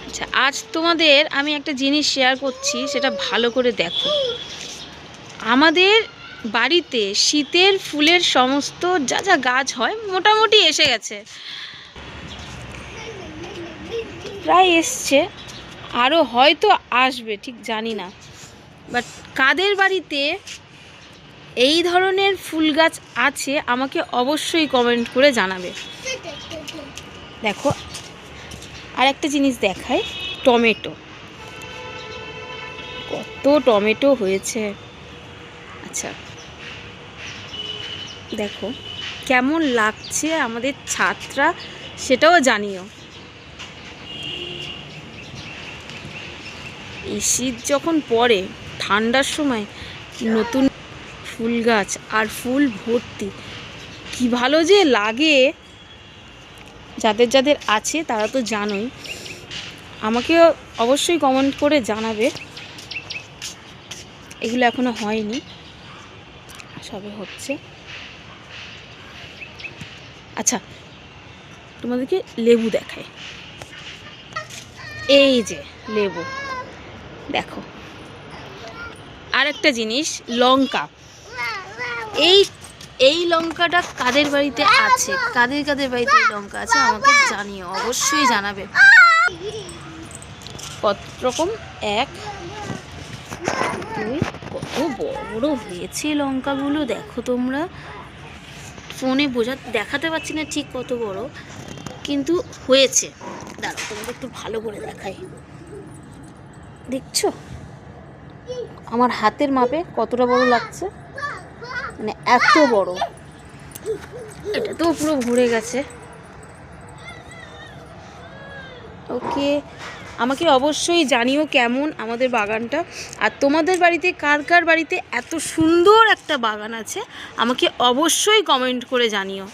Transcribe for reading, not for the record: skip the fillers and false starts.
আচ্ছা, আজ তোমাদের আমি একটা জিনিস শেয়ার করছি, সেটা ভালো করে দেখো। আমাদের বাড়িতে শীতের ফুলের সমস্ত যা যা গাছ হয় মোটামুটি এসে গেছে, প্রায় এসছে, আরও হয়তো আসবে, ঠিক জানি না। বাট কাদের বাড়িতে এই ধরনের ফুল গাছ আছে আমাকে অবশ্যই কমেন্ট করে জানাবে। দেখো, আর একটা জিনিস দেখায়, টমেটো, কত টমেটো হয়েছে। আচ্ছা দেখো কেমন লাগছে আমাদের ছাদটা, সেটাও জানিও। এই শীত যখন পড়ে, ঠান্ডার সময় নতুন ফুল গাছ আর ফুল ভর্তি, কি ভালো যে লাগে। যাদের যাদের আছে তারা তো জানোই, আমাকে অবশ্যই কমেন্ট করে জানাবে। এগুলো এখনো হয়নি, সবে হচ্ছে। আচ্ছা, তোমাদেরকে লেবু দেখায়, এই যে লেবু দেখো। আর একটা জিনিস, লঙ্কা। এই এই লঙ্কাটা কাদের বাড়িতে আছে, কাদের কাদের বাড়িতে এই লঙ্কা আছে আমাকে জানিও, অবশ্যই জানাবে। কত রকম, 1 2, কত বড় বড় হয়েছে লঙ্কাগুলো, দেখো তোমরা। ফোনে দেখাতে পারছি না ঠিক কত বড়, কিন্তু হয়েছে। দাঁড়াও তোমাদের একটু ভালো করে দেখাই, দেখছো আমার হাতের মাপে কতটা বড় লাগছে, মানে এত বড়। এটা তো পুরো ভরে গেছে। ওকে, আমাকে অবশ্যই জানিও কেমন আমাদের বাগানটা। আর তোমাদের বাড়িতে কার কার বাড়িতে এত সুন্দর একটা বাগান আছে আমাকে অবশ্যই কমেন্ট করে জানিও।